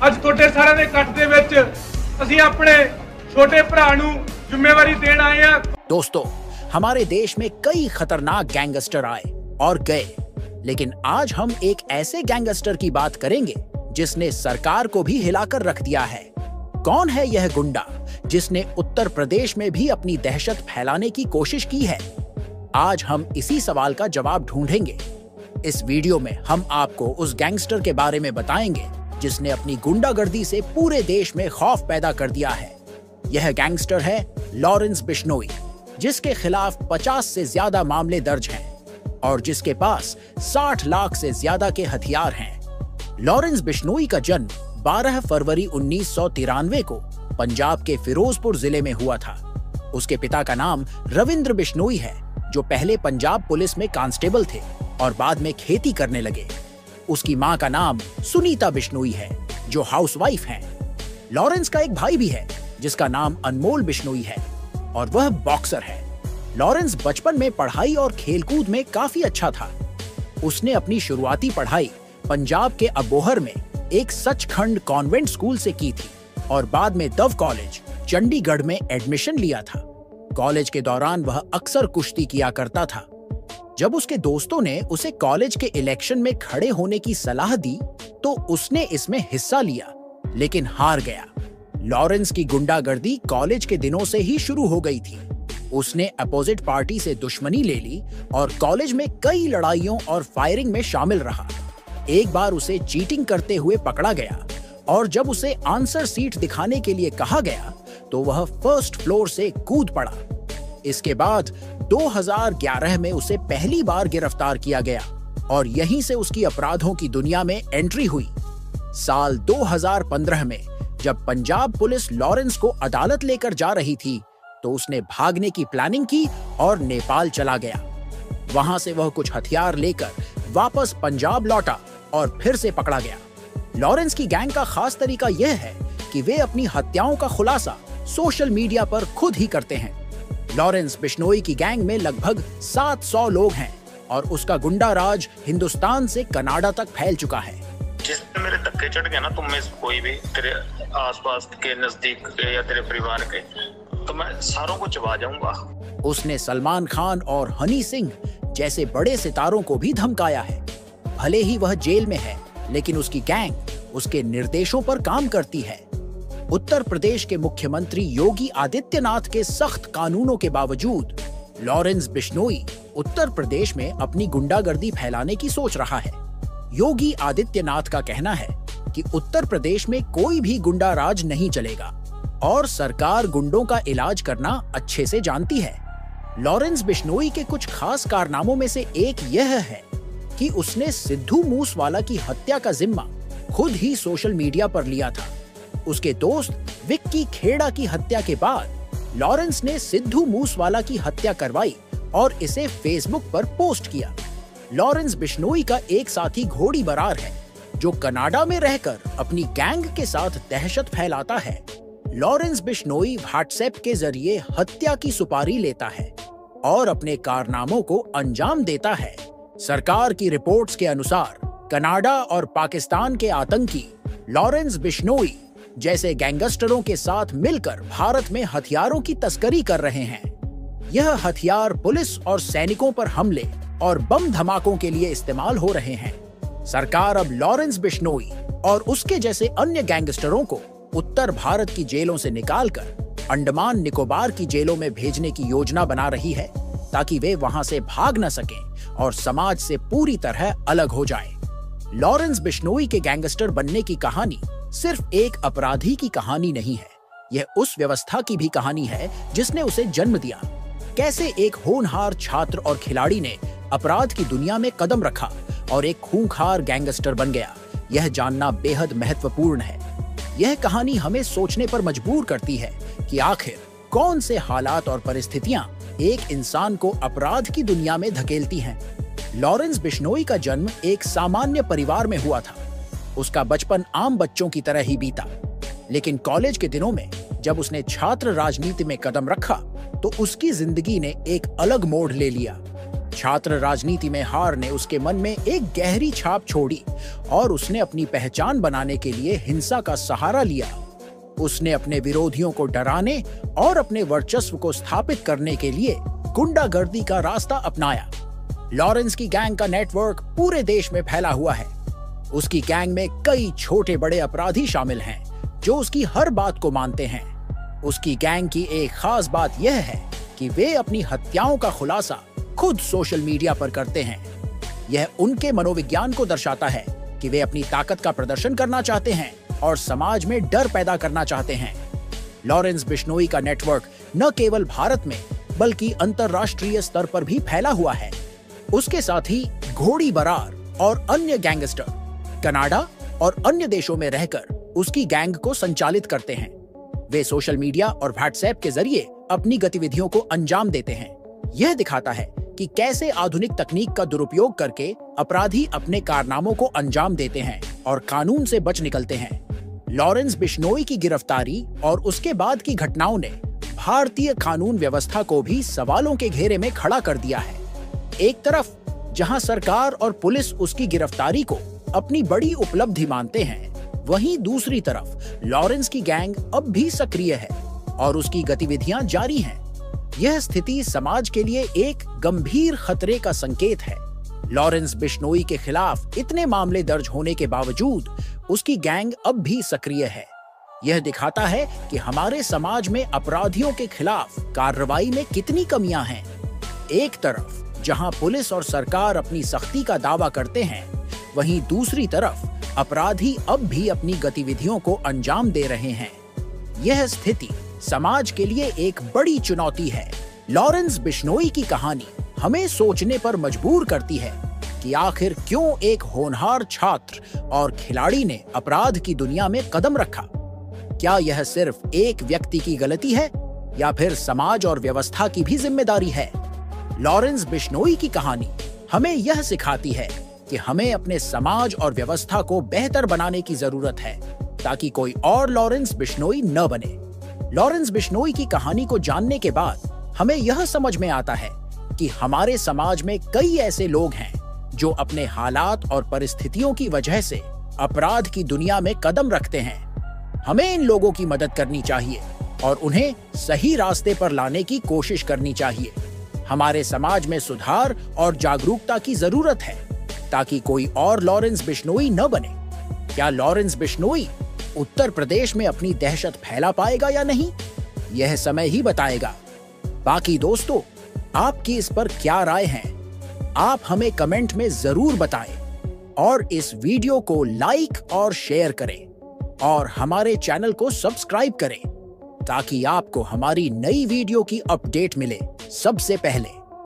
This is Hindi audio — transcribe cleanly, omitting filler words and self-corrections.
ਅੱਜ ਤੁਹਾਡੇ ਸਾਰਿਆਂ ਦੇ ਇਕੱਠ ਦੇ ਵਿੱਚ ਅਸੀਂ ਆਪਣੇ छोटे भरा नूं जिम्मेवारी देण आए हैं। दोस्तों, हमारे देश में कई खतरनाक गैंगस्टर आए और गए, लेकिन आज हम एक ऐसे गैंगस्टर की बात करेंगे जिसने सरकार को भी हिलाकर रख दिया है। कौन है यह गुंडा जिसने उत्तर प्रदेश में भी अपनी दहशत फैलाने की कोशिश की है? आज हम इसी सवाल का जवाब ढूंढेंगे। इस वीडियो में हम आपको उस गैंगस्टर के बारे में बताएंगे जिसने अपनी गुंडागर्दी से पूरे देश में खौफ पैदा कर दिया है। यह गैंगस्टर है लॉरेंस बिश्नोई, जिसके खिलाफ 50 से ज्यादा मामले दर्ज हैं और जिसके पास 60 लाख से ज्यादा के हथियार हैं। लॉरेंस बिश्नोई का जन्म 12 फरवरी 1993 को पंजाब के फिरोजपुर जिले में हुआ था। उसके पिता का नाम रविंद्र बिश्नोई है, जो पहले पंजाब पुलिस में कांस्टेबल थे और बाद में खेती करने लगे। उसकी मां का नाम सुनीता बिश्नोई है, जो हाउसवाइफ हैं। लॉरेंस का एक भाई भी है जिसका नाम अनमोल बिश्नोई है और वह बॉक्सर है। लॉरेंस बचपन में पढ़ाई और खेलकूद में काफी अच्छा था। उसने अपनी शुरुआती पढ़ाई पंजाब के अबोहर में एक सचखंड कॉन्वेंट स्कूल से की थी और बाद में दव कॉलेज चंडीगढ़ में एडमिशन लिया था। कॉलेज के दौरान वह अक्सर कुश्ती किया करता था। जब उसके दोस्तों ने उसे कॉलेज के इलेक्शन में खड़े होने की सलाह दी तो उसने इसमें हिस्सा लिया, लेकिन हार गया। लॉरेंस की गुंडागर्दी कॉलेज के दिनों से ही शुरू हो गई थी। उसने अपोजिट पार्टी से दुश्मनी ले ली और कॉलेज में कई लड़ाइयों और फायरिंग में शामिल रहा। एक बार उसे चीटिंग करते हुए पकड़ा गया और जब उसे आंसर सीट दिखाने के लिए कहा गया तो वह फर्स्ट फ्लोर से कूद पड़ा। इसके बाद 2011 में उसे पहली बार गिरफ्तार किया गया और यहीं से उसकी अपराधों की दुनिया में एंट्री हुई। साल 2015 में जब पंजाब पुलिस लॉरेंस को अदालत लेकर जा रही थी तो उसने भागने की प्लानिंग की और नेपाल चला गया। वहां से वह कुछ हथियार लेकर वापस पंजाब लौटा और फिर से पकड़ा गया। लॉरेंस की गैंग का खास तरीका यह है कि वे अपनी हत्याओं का खुलासा सोशल मीडिया पर खुद ही करते हैं। लॉरेंस बिश्नोई की गैंग में लगभग 700 लोग हैं और उसका गुंडा राज हिंदुस्तान से कनाडा तक फैल चुका है। जिस दिन मेरे धक्के चढ़ गया ना, तुम में कोई भी तेरे आसपास के नजदीक के या तेरे परिवार के, तो मैं सारों को चबा जाऊंगा। उसने सलमान खान और हनी सिंह जैसे बड़े सितारों को भी धमकाया है। भले ही वह जेल में है, लेकिन उसकी गैंग उसके निर्देशों पर काम करती है। उत्तर प्रदेश के मुख्यमंत्री योगी आदित्यनाथ के सख्त कानूनों के बावजूद लॉरेंस बिश्नोई उत्तर प्रदेश में अपनी गुंडागर्दी फैलाने की सोच रहा है। योगी आदित्यनाथ का कहना है कि उत्तर प्रदेश में कोई भी गुंडा राज नहीं चलेगा और सरकार गुंडों का इलाज करना अच्छे से जानती है। लॉरेंस बिश्नोई के कुछ खास कारनामों में से एक यह है कि उसने सिद्धू मूसवाला की हत्या का जिम्मा खुद ही सोशल मीडिया पर लिया था। उसके दोस्त विक्की खेड़ा की हत्या के बाद लॉरेंस ने सिद्धू मूसवाला की हत्या करवाई और इसे फेसबुक पर पोस्ट किया। लॉरेंस बिश्नोई का एक साथी घोड़ी बरार है, जो कनाडा में रहकर अपनी गैंग के साथ दहशत फैलाता है। लॉरेंस बिश्नोई व्हाट्सएप के जरिए हत्या की सुपारी लेता है और अपने कारनामों को अंजाम देता है। सरकार की रिपोर्ट्स के अनुसार कनाडा और पाकिस्तान के आतंकी लॉरेंस बिश्नोई जैसे गैंगस्टरों के साथ मिलकर भारत में हथियारों की तस्करी कर रहे हैं। यह हथियार पुलिस और सैनिकों पर हमले और बम धमाकों के लिए इस्तेमाल हो रहे हैं। सरकार अब लॉरेंस बिश्नोई और उसके जैसे अन्य गैंगस्टरों को उत्तर भारत की जेलों से निकालकर अंडमान निकोबार की जेलों में भेजने की योजना बना रही है, ताकि वे वहां से भाग न सकें और समाज से पूरी तरह अलग हो जाएं। लॉरेंस बिश्नोई के गैंगस्टर बनने की कहानी सिर्फ एक अपराधी की कहानी नहीं है, यह उस व्यवस्था की भी कहानी है जिसने उसे जन्म दिया। कैसे एक होनहार छात्र और खिलाड़ी ने अपराध की दुनिया में कदम रखा और एक खूंखार गैंगस्टर बन गया, यह जानना बेहद महत्वपूर्ण है। यह कहानी हमें सोचने पर मजबूर करती है कि आखिर कौन से हालात और परिस्थितियां एक इंसान को अपराध की दुनिया में धकेलती हैं। लॉरेंस बिश्नोई का जन्म एक सामान्य परिवार में हुआ था। उसका बचपन आम बच्चों की तरह ही बीता, लेकिन कॉलेज के दिनों में जब उसने छात्र राजनीति में कदम रखा तो उसकी जिंदगी ने एक अलग मोड़ ले लिया। छात्र राजनीति में हार ने उसके मन में एक गहरी छाप छोड़ी और उसने अपनी पहचान बनाने के लिए हिंसा का सहारा लिया। उसने अपने विरोधियों को डराने और अपने वर्चस्व को स्थापित करने के लिए गुंडागर्दी का रास्ता अपनाया। लॉरेंस की गैंग का नेटवर्क पूरे देश में फैला हुआ है। उसकी गैंग में कई छोटे बड़े अपराधी शामिल हैं जो उसकी हर बात को मानते हैं। उसकी गैंग की एक खास बात यह है कि वे अपनी हत्याओं का खुलासा खुद सोशल मीडिया पर करते हैं। यह उनके मनोविज्ञान को दर्शाता है कि वे अपनी ताकत का प्रदर्शन करना चाहते हैं और समाज में डर पैदा करना चाहते हैं। लॉरेंस बिश्नोई का नेटवर्क न केवल भारत में बल्कि अंतर्राष्ट्रीय स्तर पर भी फैला हुआ है। उसके साथ ही घोड़ी बरार और अन्य गैंगस्टर कनाडा और अन्य देशों में रहकर उसकी गैंग को संचालित करते हैं। वे सोशल मीडिया और व्हाट्सएप के जरिए अपनी गतिविधियों को अंजाम देते हैं। यह दिखाता है कि कैसे आधुनिक तकनीक का दुरुपयोग करके अपराधी अपने कारनामों को अंजाम देते हैं और कानून से बच निकलते हैं। लॉरेंस बिश्नोई की गिरफ्तारी और उसके बाद की घटनाओं ने भारतीय कानून व्यवस्था को भी सवालों के घेरे में खड़ा कर दिया है। एक तरफ जहां सरकार और पुलिस उसकी गिरफ्तारी को अपनी बड़ी उपलब्धि मानते हैं, वहीं दूसरी तरफ लॉरेंस की गैंग अब भी सक्रिय है और उसकी गतिविधियां जारी हैं। यह स्थिति समाज के लिए एक गंभीर खतरे का संकेत है। लॉरेंस बिश्नोई के खिलाफ इतने मामले दर्ज होने के बावजूद उसकी गैंग अब भी सक्रिय है। यह दिखाता है कि हमारे समाज में अपराधियों के खिलाफ कार्रवाई में कितनी कमियां हैं। एक तरफ जहां पुलिस और सरकार अपनी सख्ती का दावा करते हैं, वहीं दूसरी तरफ अपराधी अब भी अपनी गतिविधियों को अंजाम दे रहे हैं। यह स्थिति समाज के लिए एक बड़ी चुनौती है। लॉरेंस बिश्नोई की कहानी हमें सोचने पर मजबूर करती है कि आखिर क्यों एक होनहार छात्र और खिलाड़ी ने अपराध की दुनिया में कदम रखा। क्या यह सिर्फ एक व्यक्ति की गलती है या फिर समाज और व्यवस्था की भी जिम्मेदारी है? लॉरेंस बिश्नोई की कहानी हमें यह सिखाती है कि हमें अपने समाज और व्यवस्था को बेहतर बनाने की जरूरत है ताकि कोई और लॉरेंस बिश्नोई न बने। लॉरेंस बिश्नोई की कहानी को जानने के बाद हमें यह समझ में आता है कि हमारे समाज में कई ऐसे लोग हैं जो अपने हालात और परिस्थितियों की वजह से अपराध की दुनिया में कदम रखते हैं। हमें इन लोगों की मदद करनी चाहिए और उन्हें सही रास्ते पर लाने की कोशिश करनी चाहिए। हमारे समाज में सुधार और जागरूकता की जरूरत है ताकि कोई और लॉरेंस बिश्नोई न बने। क्या लॉरेंस बिश्नोई उत्तर प्रदेश में अपनी दहशत फैला पाएगा या नहीं, यह समय ही बताएगा। बाकी दोस्तों, आपकी इस पर क्या राय है? आप हमें कमेंट में जरूर बताएं और इस वीडियो को लाइक और शेयर करें और हमारे चैनल को सब्सक्राइब करें ताकि आपको हमारी नई वीडियो की अपडेट मिले सबसे पहले।